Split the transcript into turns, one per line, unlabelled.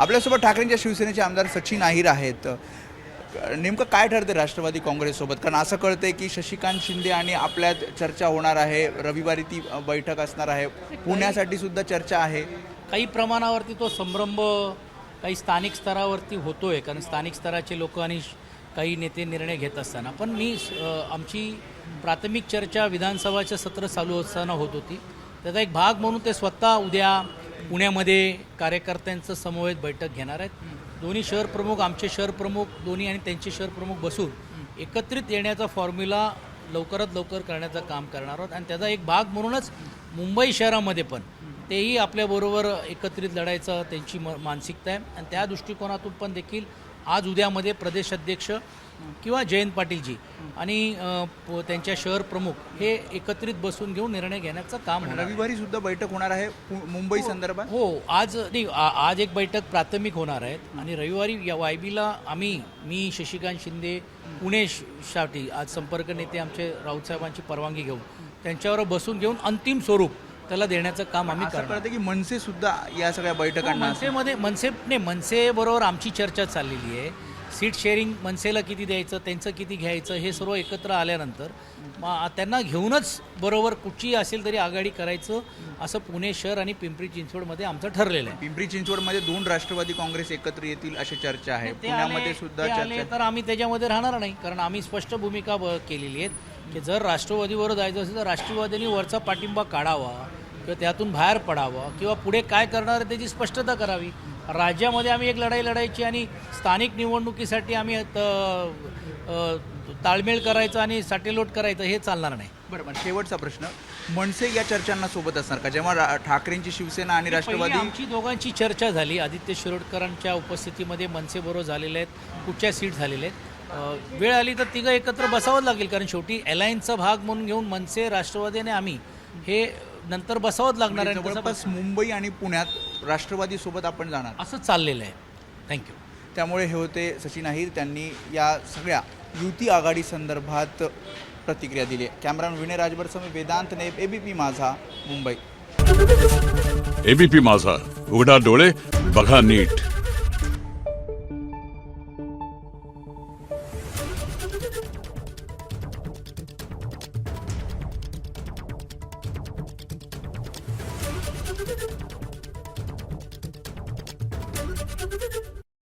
आपल्यासोबत ठाकरेंच्या शिवसेनेचे आमदार सचिन अहिर आहेत. नेमकं काय ठरते राष्ट्रवादी काँग्रेससोबत? कारण असं कळतंय की शशिकांत शिंदे आणि आपल्यात चर्चा होणार आहे, रविवारी ती बैठक असणार आहे, पुण्यासाठी सुद्धा चर्चा आहे.
काही प्रमाणावरती तो संभ्रम काही स्थानिक स्तरावरती होतोय, कारण स्थानिक स्तराचे लोक आणि काही नेते निर्णय घेत असताना पण आमची प्राथमिक चर्चा विधानसभाचं सत्र चालू असताना होत होती. त्याचा एक भाग म्हणून ते स्वतः उद्या पुण्यामध्ये कार्यकर्त्यांचं समवेत बैठक घेणार आहेत. दोन्ही शहर प्रमुख, आमचे शहर प्रमुख दोन्ही आणि त्यांचे शहर प्रमुख बसून एकत्रित येण्याचा फॉर्म्युला लवकरात लवकर करण्याचं काम करणार आहोत. आणि त्याचा एक भाग म्हणूनच मुंबई शहरामध्ये पण तेही आपल्याबरोबर एकत्रित लढायचं त्यांची मानसिकता आहे. आणि त्या दृष्टिकोनातून पण देखील आज उद्यामध्ये प्रदेश अध्यक्ष किंवा जयंत पाटीलजी आणि त्यांच्या शहर प्रमुख हे एकत्रित बसून घेऊन निर्णय घेण्याचं काम होणार.
रविवारी सुद्धा बैठक होणार आहे मुंबई संदर्भात.
हो, आज एक बैठक प्राथमिक होणार आहेत आणि रविवारी या वायबीला मी शशिकांत शिंदे पुणेसाठी आज संपर्क नेते आमचे राऊतसाहेबांची परवानगी घेऊन त्यांच्यावर बसून घेऊन अंतिम स्वरूप त्याला देण्याचं काम आम्ही करणार.
की मनसे सुद्धा या सगळ्या बैठकांना
मनसे बरोबर आमची चर्चा चाललेली आहे. सीट शेअरिंग मनसेला किती द्यायचं, त्यांचं किती घ्यायचं हे सर्व एकत्र आल्यानंतर त्यांना घेऊनच बरोबर कुठची असेल तरी आघाडी करायचं असं पुणे शहर आणि पिंपरी चिंचवडमध्ये आमचं ठरलेलं आहे.
पिंपरी चिंचवडमध्ये 2 राष्ट्रवादी काँग्रेस एकत्र येतील अशी चर्चा आहे. पुण्यामध्ये सुद्धा चर्चा
तर आम्ही त्याच्यामध्ये राहणार नाही, कारण आम्ही स्पष्ट भूमिका केलेली आहे की जर राष्ट्रवादीवर जायचं असेल तर राष्ट्रवादीने वरचा पाठिंबा काढावा किंवा त्यातून बाहेर पडावं किंवा पुढे काय करणार आहे त्याची स्पष्टता करावी. राज्यामध्ये आम्ही एक लढाई लढायची आणि स्थानिक निवडणुकीसाठी आम्ही ताळमेळ करायचं आणि साटेलोट करायचं हे चालणार नाही.
बरोबर. शेवटचा प्रश्न, मनसे या चर्चांना सोबत असणार का जेव्हा ठाकरेंची शिवसेना आणि राष्ट्रवादी?
आमची दोघांची चर्चा झाली. आदित्य शिरोडकरांच्या उपस्थितीमध्ये मनसेबरोबर झालेले आहेत, कुठच्या सीट झालेले आहेत. वेळ आली तर तिघं एकत्र बसावं लागेल, कारण शेवटी अलायन्सचा भाग म्हणून घेऊन मनसे, राष्ट्रवादी आणि आम्ही हे नंतर बसावंच लागणार आहे.
जवळपास मुंबई आणि पुण्यात राष्ट्रवादी सोबत आपण जाणार
असं चाललेलं आहे. थँक्यू.
त्यामुळे हे होते सचिन अहिर. त्यांनी या सगळ्या युती आघाडी संदर्भात प्रतिक्रिया दिली. कॅमेरामॅन विनय राजभरसह वेदांत नेब, एबीपी माझा, मुंबई.
एबीपी माझा, उघडा डोळे बघा नीट.